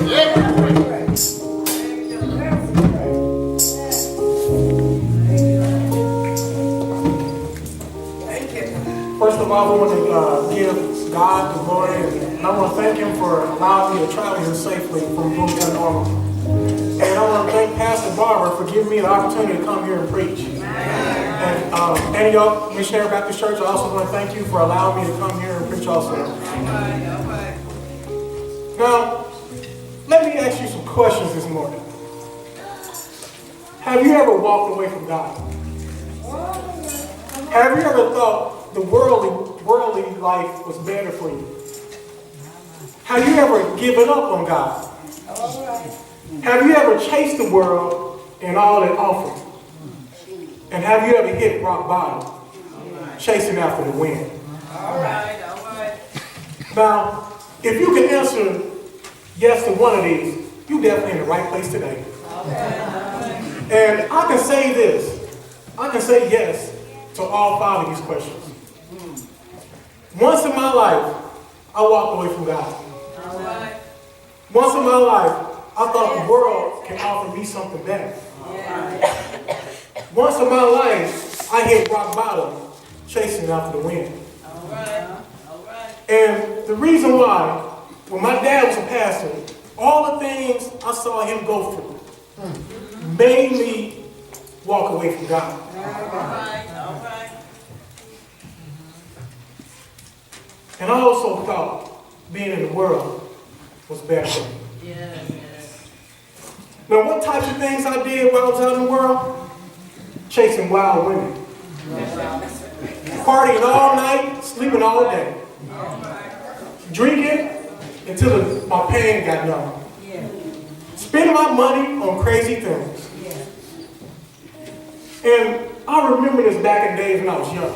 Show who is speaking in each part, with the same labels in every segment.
Speaker 1: First of all, I want to give God the glory, and I want to thank Him for allowing me to travel here safely from Bloomington, Normal. And I want to thank Pastor Barbara for giving me the opportunity to come here and preach. And Antioch Missionary Baptist Church, I also want to thank you for allowing me to come here and preach also. Now, let me ask you some questions this morning. Have you ever walked away from God? Have you ever thought the worldly life was better for you? Have you ever given up on God? Have you ever chased the world and all it offers? And have you ever hit rock bottom, chasing after the wind? All right. Now, if you can answer yes to one of these, you're definitely in the right place today. And I can say this. I can say yes to all 5 of these questions. Once in my life, I walked away from God. Once in my life, I thought the world can offer me something better. Once in my life, I hit rock bottom, chasing after the wind. And the reason why, when my dad was a pastor, all the things I saw him go through made me walk away from God. And I also thought being in the world was better for me. Now, what types of things I did while I was out in the world? Chasing wild women. Partying all night, sleeping all day. Drinking until my pain got numb. Spending my money on crazy things. And I remember this back in the days when I was young.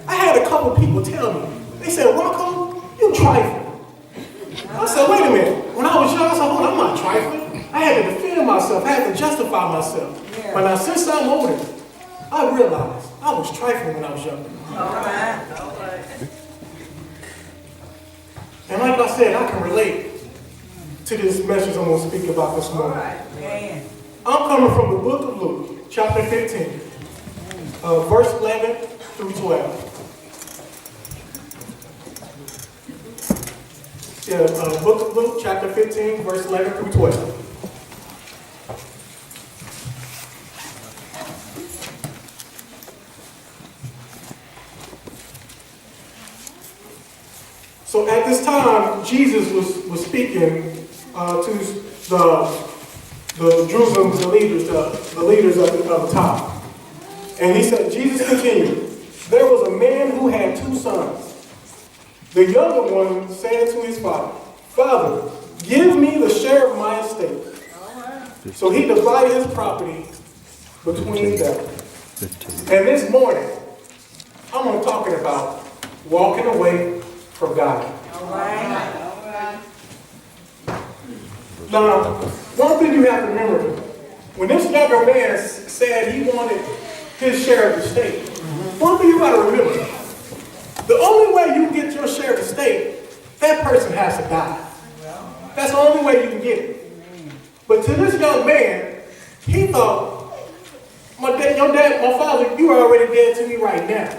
Speaker 1: I had a couple people tell me, they said, "Rocco, you trifling." I said, wait a minute. When I was young, I said, hold on, I'm not trifling. I had to defend myself. I had to justify myself. But now, since I'm older, I realized I was trifling when I was younger. And like I said, I can relate to this message I'm going to speak about this morning. I'm coming from the book of Luke, chapter 15, verse 11 through 12. Book of Luke, chapter 15, verse 11 through 12. So at this time, Jesus was speaking to the Jerusalem, the leaders of the time. And he said, Jesus continued, there was a man who had 2 sons. The younger one said to his father, "Father, give me the share of my estate." So he divided his property between them. And this morning, I'm going to talk about walking away from God. Now, one thing you have to remember, when this younger man said he wanted his share of the estate, one thing you got to remember, the only way you get your share of the estate, that person has to die. That's the only way you can get it. But to this young man, he thought, my father, you are already dead to me right now.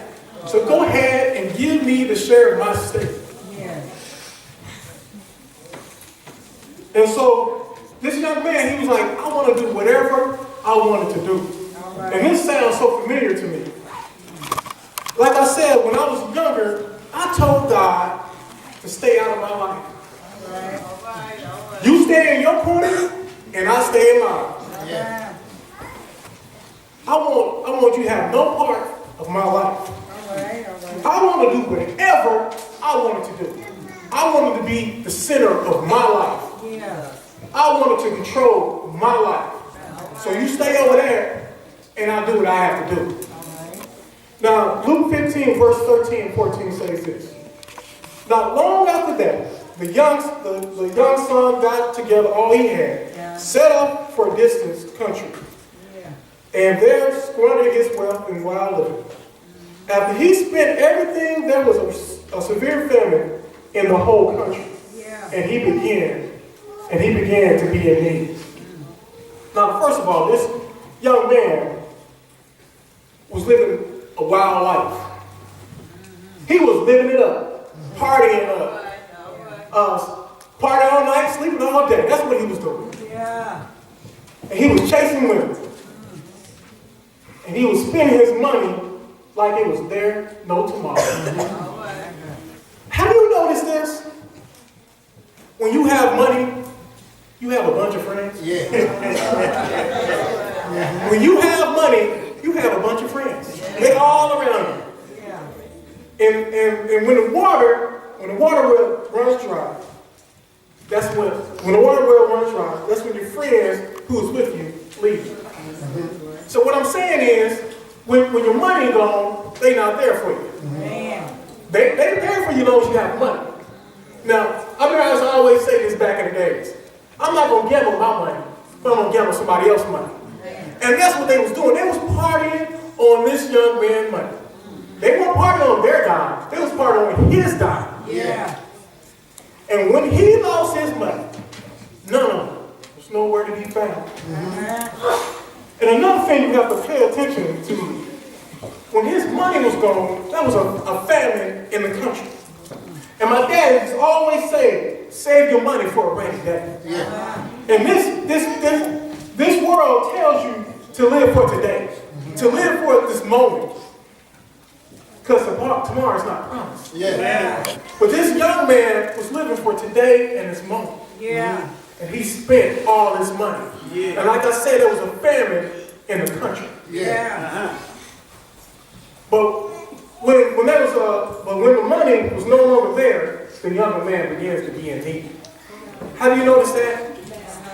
Speaker 1: So go ahead and give me the share of my estate. And so this young man, he was like, I want to do whatever I wanted to do. And this sounds so familiar to me. Like I said, when I was younger, I told God to stay out of my life. You stay in your corner, and I stay in mine. I want you to have no part of my life. I want to do whatever I wanted to do. I wanted to be the center of my life. I wanted to control my life. So you stay over there, and I do what I have to do. Now, Luke 15, verse 13 and 14 says this. Not long after that, the young son got together all he had, set off for a distant country, and there squandered his wealth in wild living. After he spent everything, there was a severe famine in the whole country, and he began and he began to be in need. Now, first of all, this young man was living a wild life. He was living it up, partying up, partying all night, sleeping all day. That's what he was doing.
Speaker 2: Yeah.
Speaker 1: And he was chasing women. And he was spending his money like it was there no tomorrow. Have you noticed this? When you have money, you have a bunch of friends.
Speaker 3: Yeah.
Speaker 1: When you have money, you have a bunch of friends. They're all around you. And when the water well runs dry, that's when the water well runs dry, that's when your friends who is with you leave you. So what I'm saying is, when your money gone, they not there for you. They're there for you as long as you have money. Now, I always say this back in the days. I'm not going to gamble my money, but I'm going to gamble somebody else's money. And that's what they was doing. They was partying on this young man's money. They weren't partying on their dime. They was partying on his dime.
Speaker 2: Yeah.
Speaker 1: And when he lost his money, none of them was nowhere to be found. And another thing you have to pay attention to, when his money was gone, that was a famine in the country. And my dad used to always say, save your money for a rainy day.
Speaker 3: Yeah.
Speaker 1: And this world tells you to live for today, to live for this moment. Because tomorrow is not promised.
Speaker 3: Yeah.
Speaker 1: But this young man was living for today and this moment.
Speaker 2: Yeah.
Speaker 1: And he spent all his money. Yeah. And like I said, there was a famine in the country.
Speaker 2: Yeah.
Speaker 1: But when the money was no longer there, the younger man begins to be in need. Have you noticed that?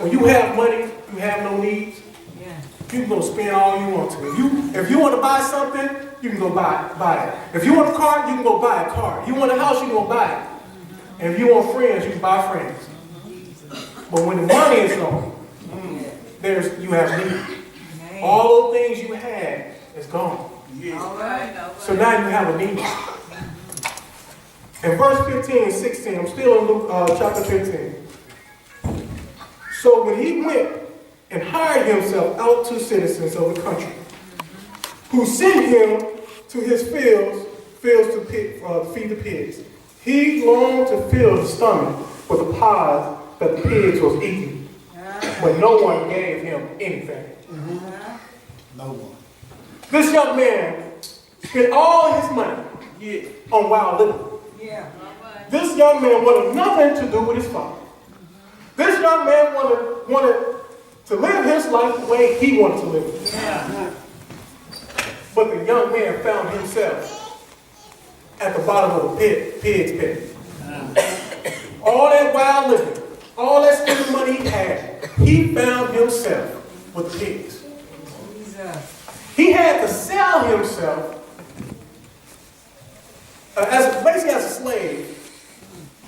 Speaker 1: When you have money, you have no needs.
Speaker 2: Yeah.
Speaker 1: You can go spend all you want to. If you want to buy something, you can go buy it. If you want a car, you can go buy a car. If you want a house, you can go buy it. And if you want friends, you can buy friends. But when the money is gone, you have need. All those things you had is gone.
Speaker 2: All right.
Speaker 1: So now you have a need. In verse 15 and 16, I'm still in Luke chapter 15. So when he went and hired himself out to citizens of the country, who sent him to his fields to feed the pigs, he longed to fill his stomach with the pods that the pigs was eating, but no one gave him anything.
Speaker 3: No one.
Speaker 1: This young man spent all his money on wild living.
Speaker 2: Yeah.
Speaker 1: This young man wanted nothing to do with his father. This young man wanted to live his life the way he wanted to live it.
Speaker 2: Yeah.
Speaker 1: But the young man found himself at the bottom of the pig's pit. All that wild living, all that spending money he had, he found himself with the pigs. He had to sell himself basically as a slave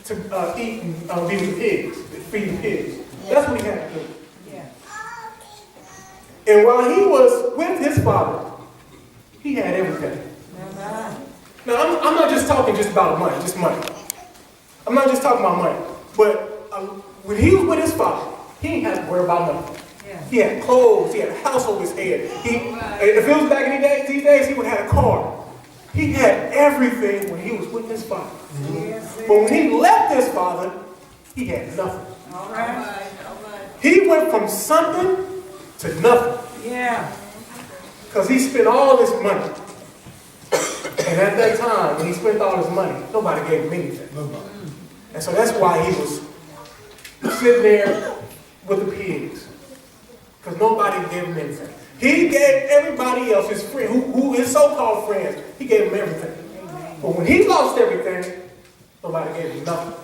Speaker 1: to eat and be with pigs, feed the pigs. That's what he had to do. And while he was with his father, he had everything. Now, I'm not just talking just about money, just money. I'm not just talking about money. But when he was with his father, he didn't have to worry about money. He had clothes, he had a house over his head. If it was back in these days, he would have had a car. He had everything when he was with his father. But when he left his father, he had nothing.
Speaker 2: All right.
Speaker 1: He went from something to nothing.
Speaker 2: Yeah.
Speaker 1: Because he spent all his money. And at that time, when he spent all his money, nobody gave him anything. And so that's why he was sitting there with the pigs. Because nobody gave him anything. He gave everybody else, his friend, who his so-called friends, he gave them everything. But when he lost everything, nobody gave him nothing.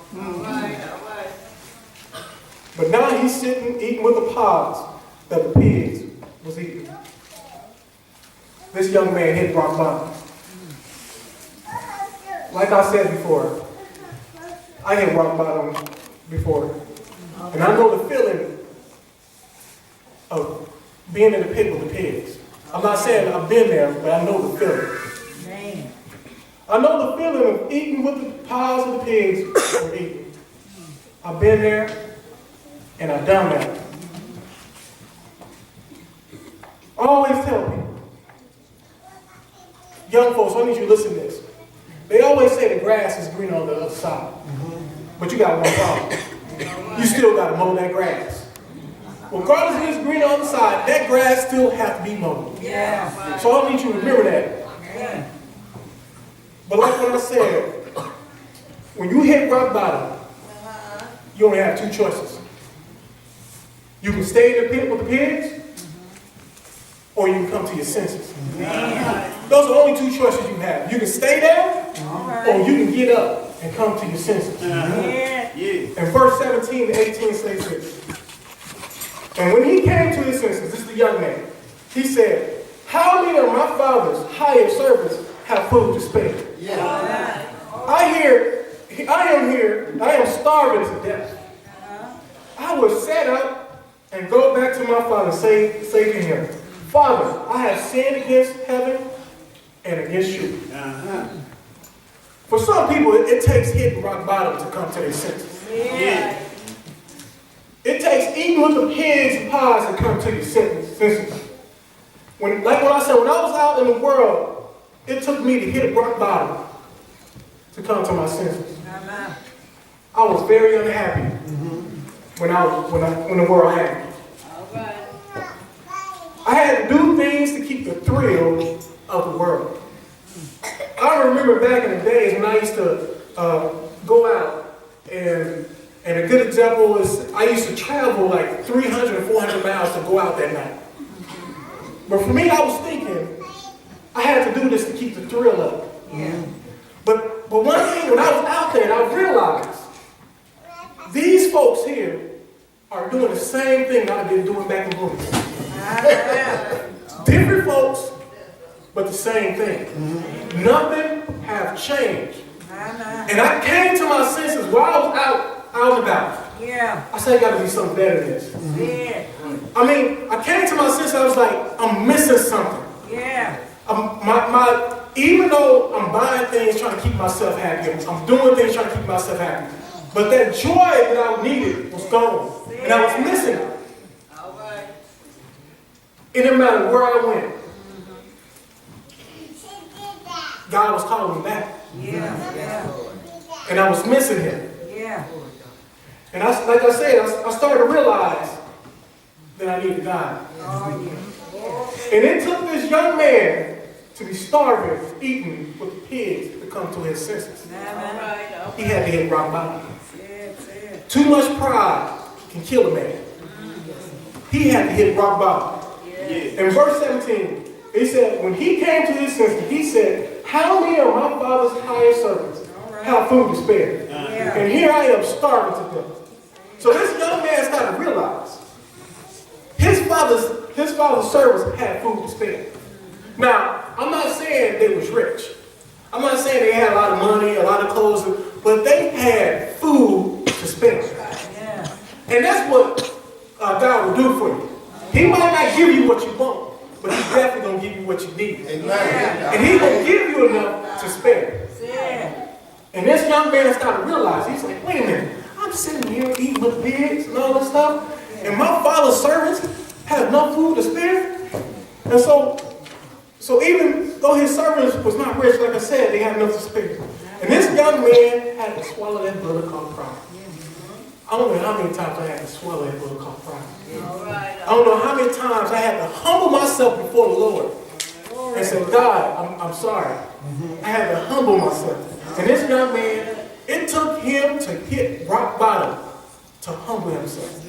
Speaker 1: But now he's sitting eating with the pods that the pigs was eating. This young man hit rock bottom. Like I said before, I hit rock bottom before. And I know the feeling of being in the pit with the pigs. I'm not saying I've been there, but I know the feeling.
Speaker 2: Man.
Speaker 1: I know the feeling of eating with the pies of the pigs were eating. I've been there. and I done that. I always tell people, young folks, I need you to listen to this. They always say the grass is greener on the other side. But you got one problem. You still got to mow that grass. Regardless if it's greener on the side, that grass still has to be mowed.
Speaker 2: Yeah.
Speaker 1: So I need you to remember that.
Speaker 2: Yeah.
Speaker 1: But like what I said, when you hit rock bottom, you only have two choices. You can stay in the pit with the pigs, or you can come to your senses. Those are the only two choices you have. You can stay there, or you can get up and come to your senses. And verse 17 to 18 says this. And when he came to his senses, this is the young man, he said, how many of my father's hired servants have food to spare? I am starving to death. I will set up and go back to my father and say to him, Father, I have sinned against heaven and against you. For some people, it takes hitting rock bottom to come to their senses. It takes eating with the pigs and pies to come to your senses. When I said, when I was out in the world, it took me to hit rock bottom to come to my senses. I was very unhappy when the world had me. I had to do things to keep the thrill of the world. I remember back in the days when I used to go out, and a good example is I used to travel like 300, 400 miles to go out that night. But for me, I was thinking, I had to do this to keep the thrill up. But one thing, when I was out there, I realized these folks here are doing the same thing I've been doing back in Bloomington. Different folks, but the same thing. Nothing have changed. And I came to my senses while I was out and about. I said, I got to be something better than this. I mean, I came to my senses, I was like, I'm missing something. Even though I'm buying things trying to keep myself happy, I'm doing things trying to keep myself happy, but that joy that I needed was gone, and I was missing it. It didn't matter where I went. God was calling me back. And I was missing him. And like I said, I started to realize that I needed God. And it took this young man to be starving, eating with the pigs to come to his senses. He had to hit rock bottom. Too much pride can kill a man. He had to hit rock bottom. In verse 17, he said, when he came to his senses, he said, how many of my father's hired servants have food to spare? And here I am starving to death. So this young man started to realize his father's servants had food to spare. Now, I'm not saying they was rich. I'm not saying they had a lot of money, a lot of clothes, but they had food to spare. And that's what God will do for you. He might not give you what you want, but he's definitely going to give you what you need. And he's going to give you enough to spare. And this young man started to realize, he's like, wait a minute, I'm sitting here eating with pigs and all this stuff, and my father's servants have enough food to spare? And so even though his servants was not rich, like I said, they had enough to spare. And this young man had to swallow that bullet called pride. I don't know how many times I had to swallow that bullet called pride. I don't know how many times I had to humble myself before the Lord and say, God, I'm sorry. I had to humble myself. And this young man, it took him to hit rock bottom to humble himself.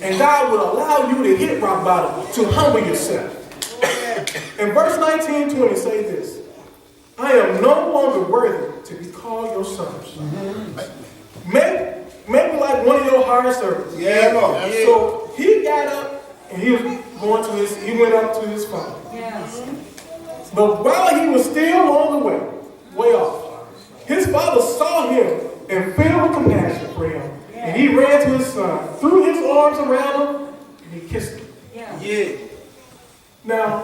Speaker 1: And God will allow you to hit rock bottom to humble yourself. In verse 19, 20, say this. I am no longer worthy to be called your sons. Make me like one of your hired servants. So he got up and he went up to his father. But while he was still on the way off, his father saw him and filled with compassion for him. And he ran to his son, threw his arms around him, and he kissed him. Now,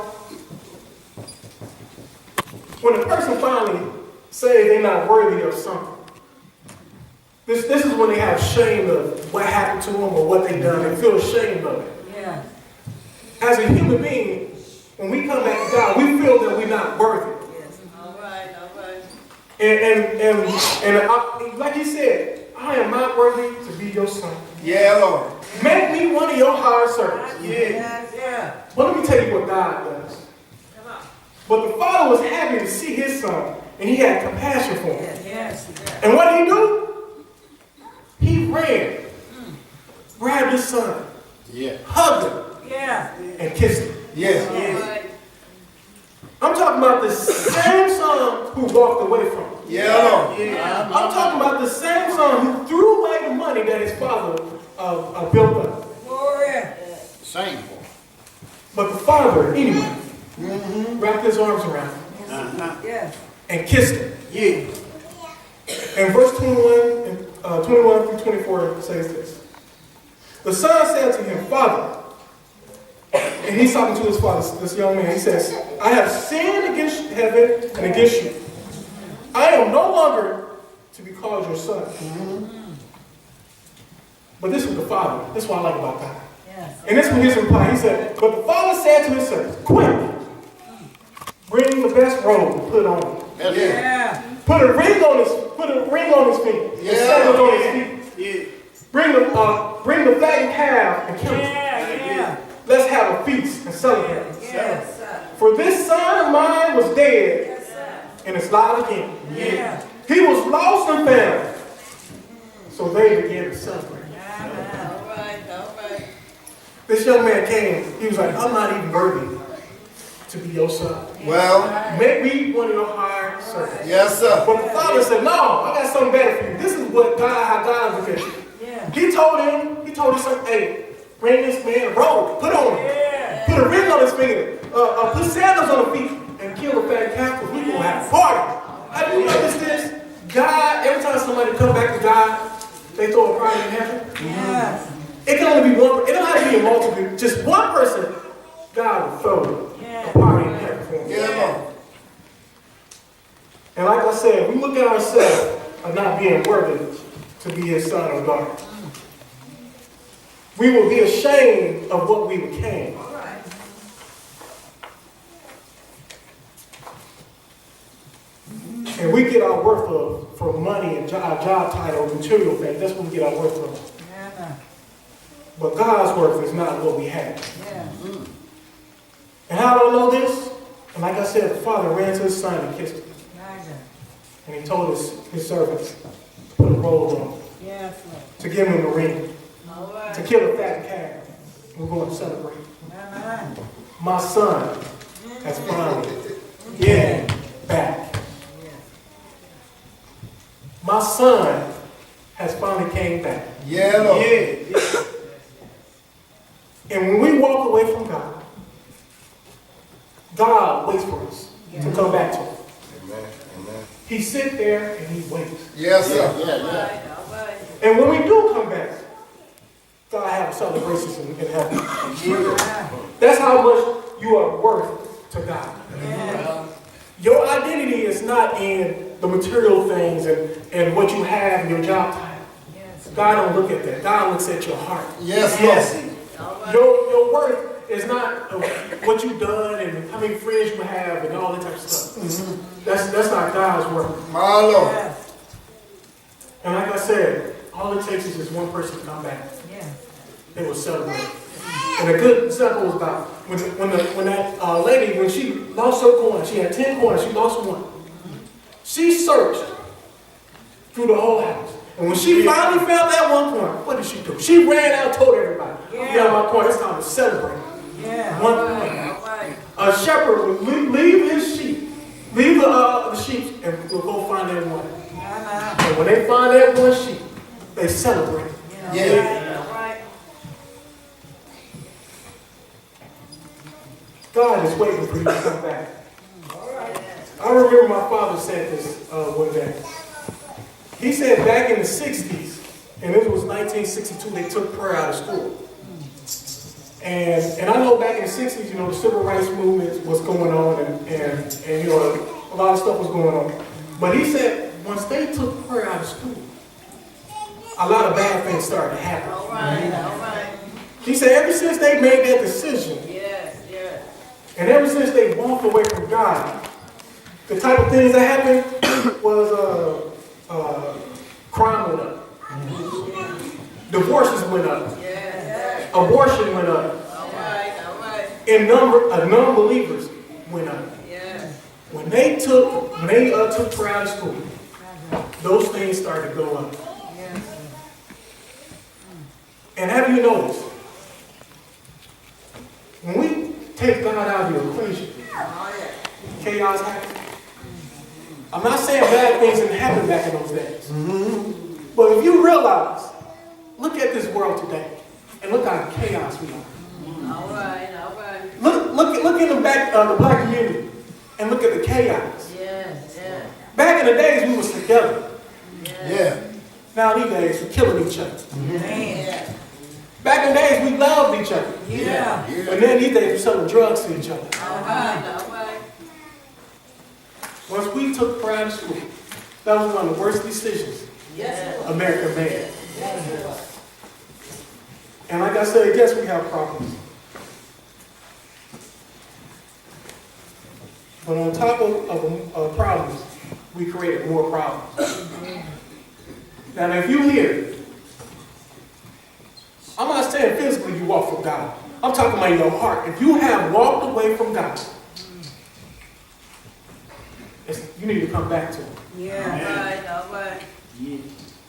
Speaker 1: when a person finally says they're not worthy of something, This is when they have shame of what happened to them or what they done. They feel ashamed of it.
Speaker 2: Yeah.
Speaker 1: As a human being, when we come back to God, we feel that we're not worthy.
Speaker 2: Yes. All right. All right.
Speaker 1: And like he said, I am not worthy to be your son.
Speaker 3: Yeah, Lord.
Speaker 1: Make me one of your hired servants.
Speaker 2: Yeah. Yeah.
Speaker 1: But let me tell you what God does.
Speaker 2: Come on.
Speaker 1: But the father was happy to see his son, and he had compassion for him.
Speaker 2: Yes.
Speaker 1: And what did he do? He ran, grabbed his son,
Speaker 3: Yeah.
Speaker 1: hugged him,
Speaker 2: Yeah.
Speaker 1: and kissed him.
Speaker 3: Yes.
Speaker 2: All right.
Speaker 1: I'm talking about the same son who walked away from him.
Speaker 3: Yeah, Lord.
Speaker 1: I'm talking about the same son who threw away the money that his father built up.
Speaker 2: Glory.
Speaker 3: Same boy.
Speaker 1: But the father, anyway, wrapped his arms around him
Speaker 2: Yes.
Speaker 1: and kissed him.
Speaker 3: Yeah.
Speaker 1: And verse 21 through 24 says this. The son said to him, Father, and he's talking to his father, this young man, he says, I have sinned against heaven and against you. I am no longer to be called your son. But this was the father. This is what I like about God.
Speaker 2: Yes.
Speaker 1: And this was his reply. He said, but the father said to his servants, quick, bring the best robe and put on him.
Speaker 3: Yeah.
Speaker 2: Yeah.
Speaker 1: Put a ring on his finger.
Speaker 3: Yeah.
Speaker 1: And sandals on his feet.
Speaker 3: Yeah.
Speaker 1: Bring the fattened calf and kill it.
Speaker 2: Yeah.
Speaker 1: Let's have a feast and celebrate.
Speaker 2: Yes. Sir.
Speaker 1: For this son of mine was dead
Speaker 2: Yes, sir.
Speaker 1: and is alive again.
Speaker 2: Yeah.
Speaker 1: He was lost and found. So they began to celebrate.
Speaker 2: All right. All right.
Speaker 1: This young man came. He was like, I'm not even worthy to be your son.
Speaker 3: Well,
Speaker 1: Make me one of your hired servants.
Speaker 3: yes, sir.
Speaker 1: But the father said, no, I got something better for you. This is how God looked at you.
Speaker 2: Yeah.
Speaker 1: He told his son, hey, bring this man a robe, put on him.
Speaker 2: Yeah.
Speaker 1: Put a ring on his finger. Put sandals on the feet and kill the fat calf because we're going to have a party. How do you notice this? God, every time somebody comes back to God, they throw a party in heaven.
Speaker 2: Yes.
Speaker 1: It can only be one. It don't have to be a multitude. Just one person, God will throw a party in heaven for him.
Speaker 3: Yeah, Lord.
Speaker 1: And like I said, we look at ourselves of not being worthy to be his son or daughter. We will be ashamed of what we became.
Speaker 2: All right.
Speaker 1: And we get our worth from money and job title, material things. That's what we get our worth from.
Speaker 2: Yeah.
Speaker 1: But God's worth is not what we have.
Speaker 2: Yeah.
Speaker 1: And how do I know this? And like I said, the father ran to his son and kissed him. And he told his servants to put a robe on him,
Speaker 2: Yes.
Speaker 1: to give him a ring,
Speaker 2: All right.
Speaker 1: to kill a fat calf. We're going to celebrate.
Speaker 2: Uh-huh.
Speaker 1: My son has finally getting back. My son has finally came back.
Speaker 3: Yeah, Lord.
Speaker 1: Yeah. And when we walk away from God, God waits for us to come back to him.
Speaker 3: Amen. Amen.
Speaker 1: He sits there and he waits.
Speaker 3: Yes, sir.
Speaker 2: All right. All right.
Speaker 1: And when we do come back, God have celebrations in heaven. That's how much you are worth to God.
Speaker 2: Yeah.
Speaker 1: Your identity is not in the material things and what you have in your job title.
Speaker 2: Yes.
Speaker 1: God don't look at that. God looks at your heart.
Speaker 3: Yes, Lord.
Speaker 2: All right.
Speaker 1: Your worth is not what you've done and how many friends you have and all that type of stuff. That's not God's worth.
Speaker 3: My Lord.
Speaker 2: Yes.
Speaker 1: And like I said, all it takes is just one person to come back.
Speaker 2: Yeah.
Speaker 1: They will celebrate. And a good example was about when that lady, when she lost her coin, she had 10 coins, she lost one. She searched through the whole house. And when she finally found that one coin, what did she do? She ran out and told everybody, yeah, my coin, it's time to celebrate.
Speaker 2: Yeah.
Speaker 1: One
Speaker 2: All
Speaker 1: coin.
Speaker 2: right.
Speaker 1: A shepherd would leave his sheep, leave the sheep, and will go find that one.
Speaker 2: Uh-huh.
Speaker 1: And when they find that one sheep, they celebrate.
Speaker 3: Yeah.
Speaker 2: All right.
Speaker 1: God is waiting for you to come back.
Speaker 2: All right.
Speaker 1: I remember my father said this one day. He said back in the 60s, and this was 1962, they took prayer out of school. And I know back in the 60s, you know, the civil rights movement was going on and you know, a lot of stuff was going on. But he said once they took prayer out of school, a lot of bad things started to happen.
Speaker 2: All right.
Speaker 1: He said ever since they made that decision,
Speaker 2: Yes.
Speaker 1: and ever since they walked away from God, the type of things that happened was crime went up. Divorces went up.
Speaker 2: Yes.
Speaker 1: Abortion went up.
Speaker 2: All right.
Speaker 1: And number of non-believers went up.
Speaker 2: Yes.
Speaker 1: When they took prayer out of school, those things started to go up.
Speaker 2: Yes.
Speaker 1: And have you noticed? When we take God out of the equation,
Speaker 2: Oh, yeah.
Speaker 1: chaos happens. I'm not saying bad things didn't happen back in those days. But if you realize, look at this world today, and look how chaos we are.
Speaker 2: All right.
Speaker 1: Look in the black community, and look at the chaos.
Speaker 2: Yes.
Speaker 1: Back in the days, we was together.
Speaker 3: Yeah.
Speaker 1: Now these days, we're killing each other.
Speaker 2: Yes.
Speaker 1: Back in the days, we loved each other.
Speaker 2: Yeah.
Speaker 1: But then these days, we're selling drugs to each other.
Speaker 2: All right.
Speaker 1: Once we took prayer out of school, that was one of the worst decisions
Speaker 2: Yes.
Speaker 1: America made. And like I said, yes, we have problems. But on top of problems, we created more problems. Now, if you hear, I'm not saying physically you walk from God. I'm talking about your heart. If you have walked away from God, you need to come back to Him.
Speaker 2: Yeah. All right.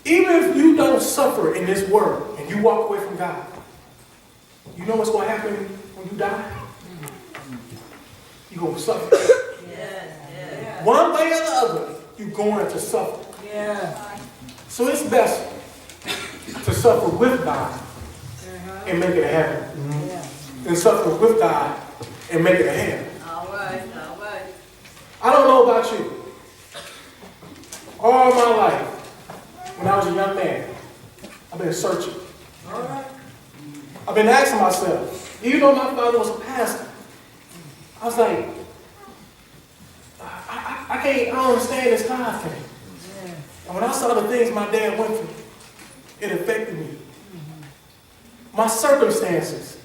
Speaker 1: Even if you don't suffer in this world and you walk away from God, you know what's going to happen when you die? You're going to suffer.
Speaker 2: Yes.
Speaker 1: One way or the other, you're going to suffer.
Speaker 2: Yeah.
Speaker 1: So it's best to suffer with God and make it a heaven than suffer with God and make it a heaven.
Speaker 2: All right.
Speaker 1: I don't know about you. All my life, when I was a young man, I've been searching.
Speaker 2: All right.
Speaker 1: I've been asking myself, even though my father was a pastor, I was like, I don't understand this God thing. And when I saw the things my dad went through, it affected me. My circumstances,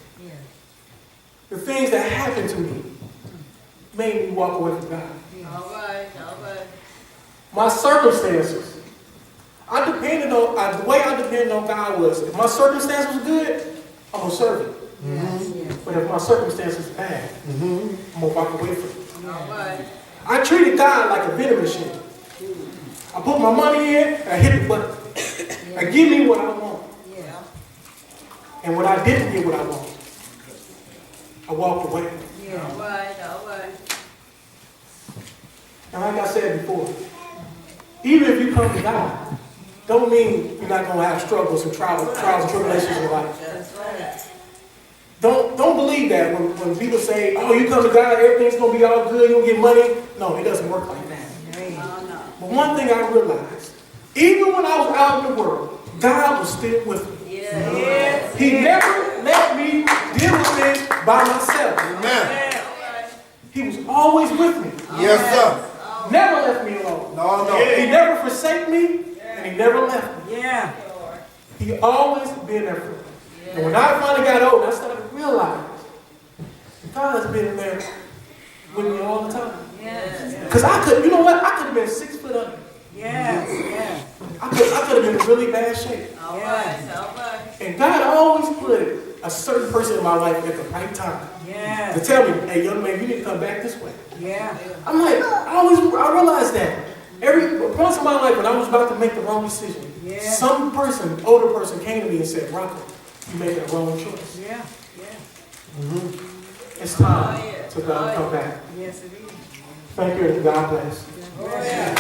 Speaker 1: the things that happened to me, made me walk away from God.
Speaker 2: All right.
Speaker 1: My circumstances, the way I depended on God was, if my circumstances was good, I'm going to serve it. But if my circumstances are bad, I'm going to walk away from it.
Speaker 2: All right.
Speaker 1: I treated God like a vending machine. I put my money in, and I hit the button. I give me what I want.
Speaker 2: Yeah.
Speaker 1: And when I didn't get what I want, I walked away.
Speaker 2: All right.
Speaker 1: And like I said before, even if you come to God, don't mean you're not going to have struggles and trials and tribulations in life.
Speaker 2: That's right.
Speaker 1: Don't believe that when people say, oh, you come to God, everything's going to be all good, you'll get money. No, it doesn't work like that. But one thing I realized, even when I was out in the world, God was still with me.
Speaker 2: Yes.
Speaker 1: He never let me deal with things by myself.
Speaker 3: Amen.
Speaker 1: He was always with me.
Speaker 3: Yes, sir.
Speaker 1: Never left me alone.
Speaker 3: No.
Speaker 1: He never forsake me, and he never left me.
Speaker 2: Yeah.
Speaker 1: He always been there for me. And when I finally got old, I started to realize God has been there with me all the time.
Speaker 2: Yes.
Speaker 1: Because I could, you know what? I could have been 6 foot under.
Speaker 2: Yes.
Speaker 1: I could have been in really bad shape.
Speaker 2: All right.
Speaker 1: And God always put a certain person in my life at the right time to
Speaker 2: Yes.
Speaker 1: tell me, hey, young man, you need to come back this way.
Speaker 2: Yeah.
Speaker 1: I'm like, I realized that. Once in my life, when I was about to make the wrong decision, some person, older person, came to me and said, "Rocco, you made the wrong choice.
Speaker 2: Yeah.
Speaker 1: It's time to come back."
Speaker 2: Yes, it is.
Speaker 1: Thank you, and God bless.
Speaker 2: Oh, yeah.